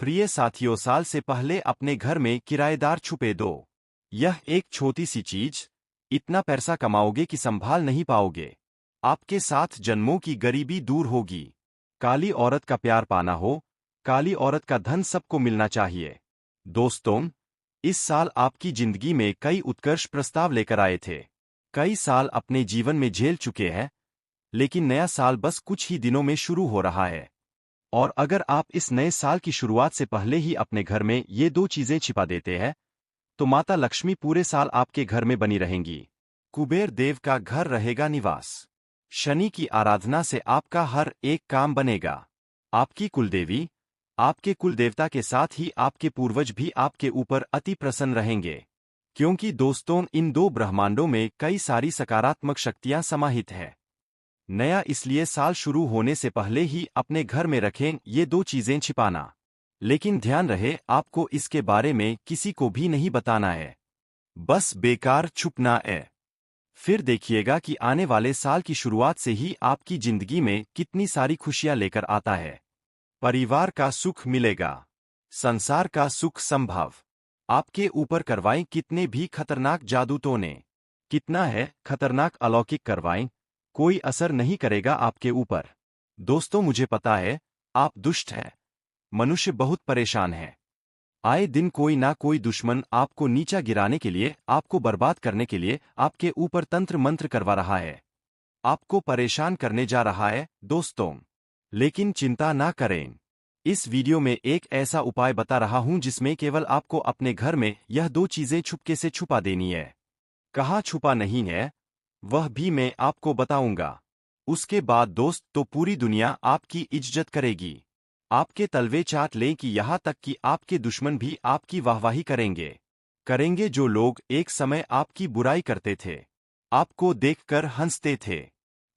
प्रिय साथियों, साल से पहले अपने घर में किराएदार छुपे दो। यह एक छोटी सी चीज, इतना पैसा कमाओगे कि संभाल नहीं पाओगे। आपके साथ जन्मों की गरीबी दूर होगी। काली औरत का प्यार पाना हो, काली औरत का धन सबको मिलना चाहिए। दोस्तों, इस साल आपकी जिंदगी में कई उत्कर्ष प्रस्ताव लेकर आए थे। कई साल अपने जीवन में झेल चुके हैं, लेकिन नया साल बस कुछ ही दिनों में शुरू हो रहा है। और अगर आप इस नए साल की शुरुआत से पहले ही अपने घर में ये दो चीजें छिपा देते हैं, तो माता लक्ष्मी पूरे साल आपके घर में बनी रहेंगी। कुबेर देव का घर रहेगा निवास। शनि की आराधना से आपका हर एक काम बनेगा। आपकी कुलदेवी, आपके कुल देवता के साथ ही आपके पूर्वज भी आपके ऊपर अति प्रसन्न रहेंगे। क्योंकि दोस्तों, इन दो ब्रह्मांडों में कई सारी सकारात्मक शक्तियां समाहित है। नया इसलिए साल शुरू होने से पहले ही अपने घर में रखें ये दो चीजें छिपाना। लेकिन ध्यान रहे, आपको इसके बारे में किसी को भी नहीं बताना है। बस बेकार छुपना है। फिर देखिएगा कि आने वाले साल की शुरुआत से ही आपकी जिंदगी में कितनी सारी खुशियां लेकर आता है। परिवार का सुख मिलेगा, संसार का सुख संभव। आपके ऊपर करवाएं कितने भी खतरनाक जादू टोने, कितना है खतरनाक अलौकिक करवाएं, कोई असर नहीं करेगा आपके ऊपर। दोस्तों, मुझे पता है आप दुष्ट हैं। मनुष्य बहुत परेशान है। आए दिन कोई ना कोई दुश्मन आपको नीचा गिराने के लिए, आपको बर्बाद करने के लिए आपके ऊपर तंत्र मंत्र करवा रहा है, आपको परेशान करने जा रहा है दोस्तों। लेकिन चिंता ना करें। इस वीडियो में एक ऐसा उपाय बता रहा हूं जिसमें केवल आपको अपने घर में यह दो चीजें छुपके से छुपा देनी है। कहाँ छुपा नहीं है वह भी मैं आपको बताऊंगा। उसके बाद दोस्त, तो पूरी दुनिया आपकी इज्जत करेगी। आपके तलवे चाट लें कि यहाँ तक कि आपके दुश्मन भी आपकी वाहवाही करेंगे। जो लोग एक समय आपकी बुराई करते थे, आपको देखकर हंसते थे,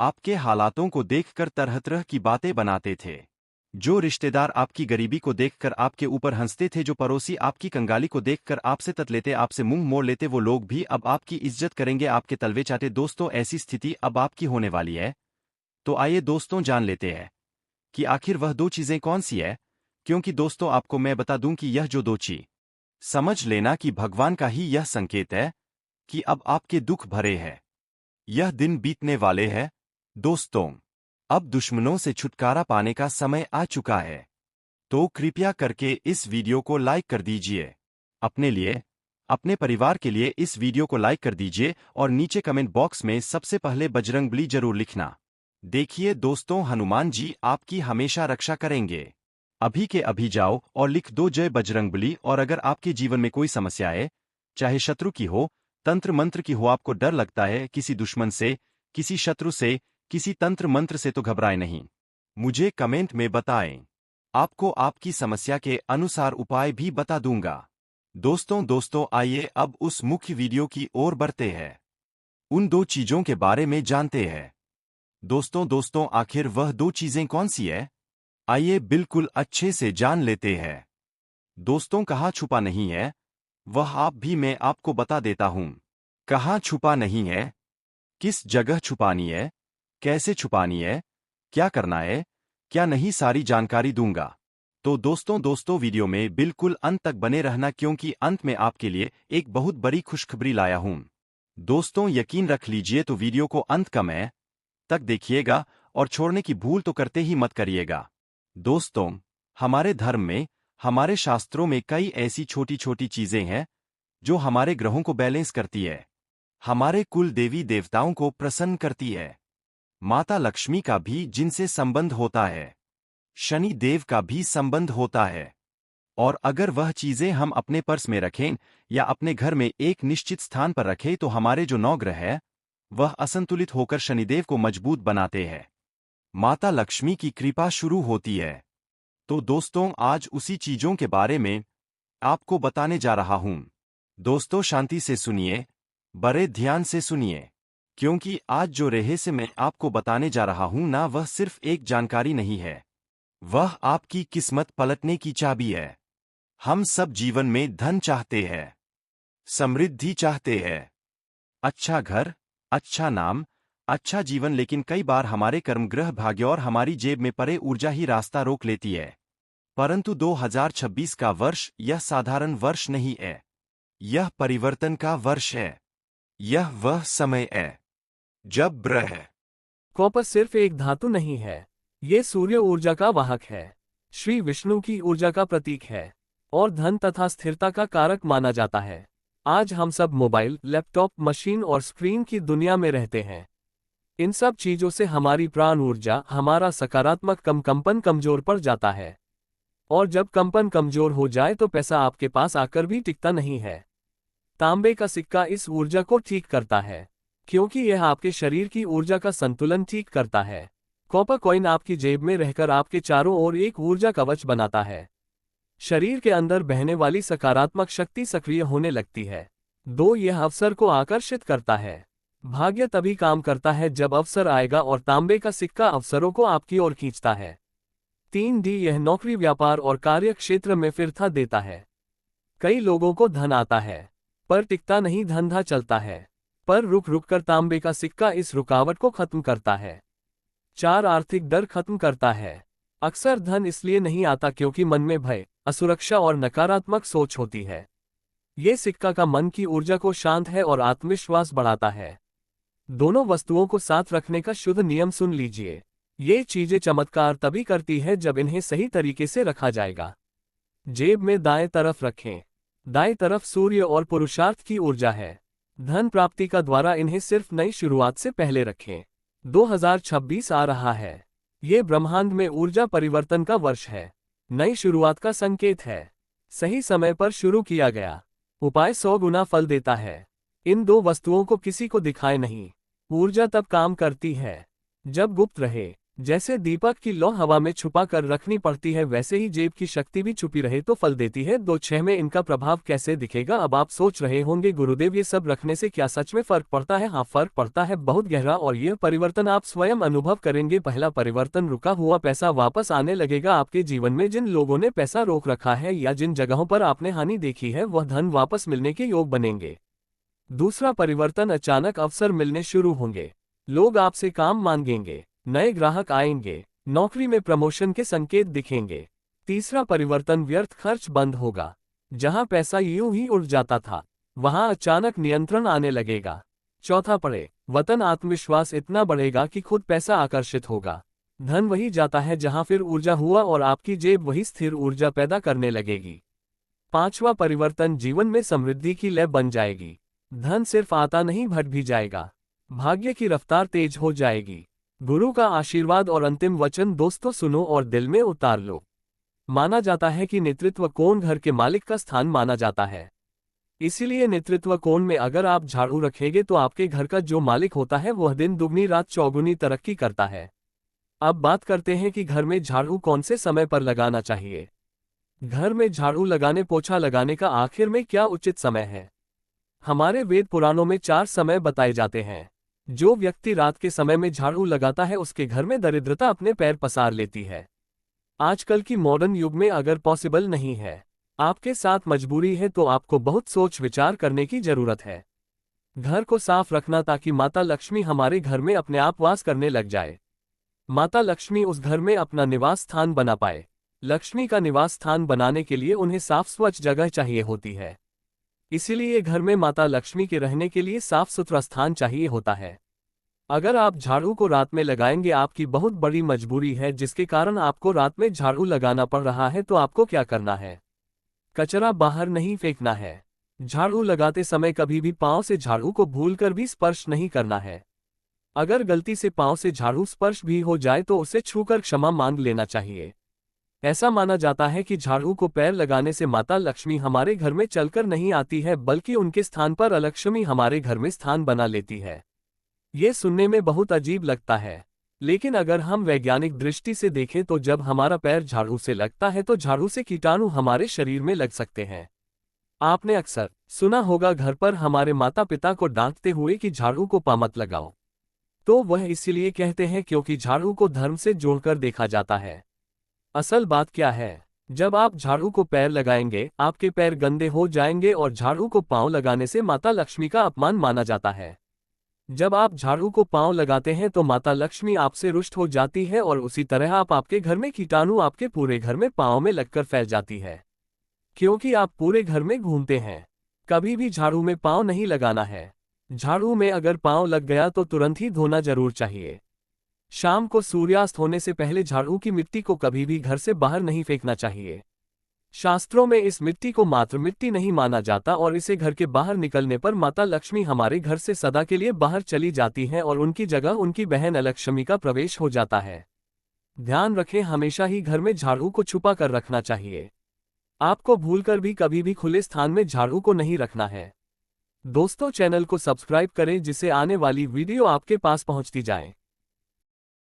आपके हालातों को देखकर तरह तरह की बातें बनाते थे, जो रिश्तेदार आपकी गरीबी को देखकर आपके ऊपर हंसते थे, जो पड़ोसी आपकी कंगाली को देखकर आपसे तत लेते, आपसे मुंह मोड़ लेते, वो लोग भी अब आपकी इज्जत करेंगे, आपके तलवे चाटे। दोस्तों, ऐसी स्थिति अब आपकी होने वाली है। तो आइए दोस्तों, जान लेते हैं कि आखिर वह दो चीजें कौन सी है। क्योंकि दोस्तों, आपको मैं बता दूं कि यह जो दो चीज, समझ लेना कि भगवान का ही यह संकेत है कि अब आपके दुख भरे हैं, यह दिन बीतने वाले हैं। दोस्तों, अब दुश्मनों से छुटकारा पाने का समय आ चुका है। तो कृपया करके इस वीडियो को लाइक कर दीजिए। अपने लिए, अपने परिवार के लिए इस वीडियो को लाइक कर दीजिए और नीचे कमेंट बॉक्स में सबसे पहले बजरंगबली जरूर लिखना। देखिए दोस्तों, हनुमान जी आपकी हमेशा रक्षा करेंगे। अभी के अभी जाओ और लिख दो जय बजरंगबली। और अगर आपके जीवन में कोई समस्या है, चाहे शत्रु की हो, तंत्र मंत्र की हो, आपको डर लगता है किसी दुश्मन से, किसी शत्रु से, किसी तंत्र मंत्र से, तो घबराएं नहीं, मुझे कमेंट में बताएं। आपको आपकी समस्या के अनुसार उपाय भी बता दूंगा। दोस्तों आइए अब उस मुख्य वीडियो की ओर बढ़ते हैं। उन दो चीजों के बारे में जानते हैं। दोस्तों आखिर वह दो चीजें कौन सी है? आइए बिल्कुल अच्छे से जान लेते हैं। दोस्तों, कहाँ छुपा नहीं है वह आप भी मैं आपको बता देता हूं। कहाँ छुपा नहीं है, किस जगह छुपानी है, कैसे छुपानी है, क्या करना है, क्या नहीं, सारी जानकारी दूंगा। तो दोस्तों वीडियो में बिल्कुल अंत तक बने रहना, क्योंकि अंत में आपके लिए एक बहुत बड़ी खुशखबरी लाया हूं। दोस्तों, यकीन रख लीजिए, तो वीडियो को अंत का मैं तक देखिएगा और छोड़ने की भूल तो करते ही मत करिएगा। दोस्तों, हमारे धर्म में, हमारे शास्त्रों में कई ऐसी छोटी छोटी चीजें हैं जो हमारे ग्रहों को बैलेंस करती है, हमारे कुल देवी देवताओं को प्रसन्न करती है। माता लक्ष्मी का भी जिनसे संबंध होता है, शनि देव का भी संबंध होता है। और अगर वह चीजें हम अपने पर्स में रखें या अपने घर में एक निश्चित स्थान पर रखें, तो हमारे जो नवग्रह है वह असंतुलित होकर शनिदेव को मजबूत बनाते हैं। माता लक्ष्मी की कृपा शुरू होती है। तो दोस्तों, आज उसी चीजों के बारे में आपको बताने जा रहा हूं। दोस्तों, शांति से सुनिए, बड़े ध्यान से सुनिए, क्योंकि आज जो रहस्य मैं आपको बताने जा रहा हूं ना, वह सिर्फ एक जानकारी नहीं है, वह आपकी किस्मत पलटने की चाबी है। हम सब जीवन में धन चाहते हैं, समृद्धि चाहते हैं, अच्छा घर, अच्छा नाम, अच्छा जीवन, लेकिन कई बार हमारे कर्म, ग्रह, भाग्य और हमारी जेब में पड़े ऊर्जा ही रास्ता रोक लेती है। परंतु 2026 का वर्ष यह साधारण वर्ष नहीं है। यह परिवर्तन का वर्ष है। यह वह समय है जब ग्रह कॉपर सिर्फ एक धातु नहीं है, ये सूर्य ऊर्जा का वाहक है, श्री विष्णु की ऊर्जा का प्रतीक है और धन तथा स्थिरता का कारक माना जाता है। आज हम सब मोबाइल, लैपटॉप, मशीन और स्क्रीन की दुनिया में रहते हैं। इन सब चीजों से हमारी प्राण ऊर्जा, हमारा सकारात्मक कंपन कमजोर पड़ जाता है। और जब कंपन कमजोर हो जाए तो पैसा आपके पास आकर भी टिकता नहीं है। तांबे का सिक्का इस ऊर्जा को ठीक करता है, क्योंकि यह आपके शरीर की ऊर्जा का संतुलन ठीक करता है। कॉपर कॉइन आपकी जेब में रहकर आपके चारों ओर एक ऊर्जा कवच बनाता है। शरीर के अंदर बहने वाली सकारात्मक शक्ति सक्रिय होने लगती है। यह अवसर को आकर्षित करता है। भाग्य तभी काम करता है जब अवसर आएगा और तांबे का सिक्का अवसरों को आपकी ओर खींचता है। 3D यह नौकरी, व्यापार और कार्य क्षेत्र में फिरता देता है। कई लोगों को धन आता है पर टिकता नहीं, धंधा चलता है पर रुक रुक कर तांबे का सिक्का इस रुकावट को खत्म करता है। 4 आर्थिक डर खत्म करता है। अक्सर धन इसलिए नहीं आता क्योंकि मन में भय, असुरक्षा और नकारात्मक सोच होती है। ये सिक्का का मन की ऊर्जा को शांत है और आत्मविश्वास बढ़ाता है। दोनों वस्तुओं को साथ रखने का शुद्ध नियम सुन लीजिए। ये चीजें चमत्कार तभी करती है जब इन्हें सही तरीके से रखा जाएगा। जेब में दाएं तरफ रखें। दाएं तरफ सूर्य और पुरुषार्थ की ऊर्जा है। धन प्राप्ति का द्वारा इन्हें सिर्फ नई शुरुआत से पहले रखें। 2026 आ रहा है। ये ब्रह्मांड में ऊर्जा परिवर्तन का वर्ष है। नई शुरुआत का संकेत है। सही समय पर शुरू किया गया उपाय 100 गुना फल देता है। इन 2 वस्तुओं को किसी को दिखाए नहीं। ऊर्जा तब काम करती है जब गुप्त रहे। जैसे दीपक की लौ हवा में छुपा कर रखनी पड़ती है, वैसे ही जेब की शक्ति भी छुपी रहे तो फल देती है। 2-6 में इनका प्रभाव कैसे दिखेगा? अब आप सोच रहे होंगे गुरुदेव ये सब रखने से क्या सच में फर्क पड़ता है? हाँ, फर्क पड़ता है, बहुत गहरा, और यह परिवर्तन आप स्वयं अनुभव करेंगे। पहला परिवर्तन, रुका हुआ पैसा वापस आने लगेगा आपके जीवन में। जिन लोगों ने पैसा रोक रखा है या जिन जगहों पर आपने हानि देखी है, वह धन वापस मिलने के योग बनेंगे। दूसरा परिवर्तन, अचानक अवसर मिलने शुरू होंगे। लोग आपसे काम मांगेंगे, नए ग्राहक आएंगे, नौकरी में प्रमोशन के संकेत दिखेंगे। तीसरा परिवर्तन, व्यर्थ खर्च बंद होगा। जहां पैसा यूं ही उड़ जाता था, वहां अचानक नियंत्रण आने लगेगा। चौथा परिवर्तन, आत्मविश्वास इतना बढ़ेगा कि खुद पैसा आकर्षित होगा। धन वही जाता है जहां फिर ऊर्जा हुआ और आपकी जेब वही स्थिर ऊर्जा पैदा करने लगेगी। पांचवा परिवर्तन, जीवन में समृद्धि की लय बन जाएगी। धन सिर्फ आता नहीं, भट भी जाएगा। भाग्य की रफ्तार तेज हो जाएगी। गुरु का आशीर्वाद और अंतिम वचन दोस्तों सुनो और दिल में उतार लो। माना जाता है कि नेतृत्व कोण घर के मालिक का स्थान माना जाता है। इसीलिए नेतृत्व कोण में अगर आप झाड़ू रखेंगे तो आपके घर का जो मालिक होता है वह दिन दुगनी रात चौगुनी तरक्की करता है। अब बात करते हैं कि घर में झाड़ू कौन से समय पर लगाना चाहिए। घर में झाड़ू लगाने, पोछा लगाने का आखिर में क्या उचित समय है? हमारे वेद पुराणों में 4 समय बताए जाते हैं। जो व्यक्ति रात के समय में झाड़ू लगाता है उसके घर में दरिद्रता अपने पैर पसार लेती है। आजकल की मॉडर्न युग में अगर पॉसिबल नहीं है, आपके साथ मजबूरी है, तो आपको बहुत सोच विचार करने की जरूरत है। घर को साफ रखना ताकि माता लक्ष्मी हमारे घर में अपने आप वास करने लग जाए। माता लक्ष्मी उस घर में अपना निवास स्थान बना पाए। लक्ष्मी का निवास स्थान बनाने के लिए उन्हें साफ स्वच्छ जगह चाहिए होती है। इसीलिए घर में माता लक्ष्मी के रहने के लिए साफ सुथरा स्थान चाहिए होता है। अगर आप झाड़ू को रात में लगाएंगे, आपकी बहुत बड़ी मजबूरी है जिसके कारण आपको रात में झाड़ू लगाना पड़ रहा है, तो आपको क्या करना है? कचरा बाहर नहीं फेंकना है। झाड़ू लगाते समय कभी भी पांव से झाड़ू को भूलकर भी स्पर्श नहीं करना है। अगर गलती से पांव से झाड़ू स्पर्श भी हो जाए तो उसे छूकर क्षमा मांग लेना चाहिए। ऐसा माना जाता है कि झाड़ू को पैर लगाने से माता लक्ष्मी हमारे घर में चलकर नहीं आती है, बल्कि उनके स्थान पर अलक्ष्मी हमारे घर में स्थान बना लेती है। ये सुनने में बहुत अजीब लगता है, लेकिन अगर हम वैज्ञानिक दृष्टि से देखें तो जब हमारा पैर झाड़ू से लगता है तो झाड़ू से कीटाणु हमारे शरीर में लग सकते हैं। आपने अक्सर सुना होगा घर पर हमारे माता पिता को डांटते हुए कि झाड़ू को पा मत लगाओ, तो वह इसीलिए कहते हैं क्योंकि झाड़ू को धर्म से जोड़कर देखा जाता है। असल बात क्या है? जब आप झाड़ू को पैर लगाएंगे, आपके पैर गंदे हो जाएंगे और झाड़ू को पांव लगाने से माता लक्ष्मी का अपमान माना जाता है। जब आप झाड़ू को पांव लगाते हैं तो माता लक्ष्मी आपसे रुष्ट हो जाती है और उसी तरह आपके घर में कीटाणु आपके पूरे घर में पांव में लगकर फैल जाती है। क्योंकि आप पूरे घर में घूमते हैं, कभी भी झाड़ू में पांव नहीं लगाना है। झाड़ू में अगर पांव लग गया तो तुरंत ही धोना जरूर चाहिए। शाम को सूर्यास्त होने से पहले झाड़ू की मिट्टी को कभी भी घर से बाहर नहीं फेंकना चाहिए। शास्त्रों में इस मिट्टी को मात्र मिट्टी नहीं माना जाता और इसे घर के बाहर निकलने पर माता लक्ष्मी हमारे घर से सदा के लिए बाहर चली जाती हैं और उनकी जगह उनकी बहन अलक्ष्मी का प्रवेश हो जाता है। ध्यान रखें, हमेशा ही घर में झाड़ू को छुपा कर रखना चाहिए। आपको भूलकर भी कभी भी खुले स्थान में झाड़ू को नहीं रखना है। दोस्तों, चैनल को सब्सक्राइब करें जिससे आने वाली वीडियो आपके पास पहुंचती जाए।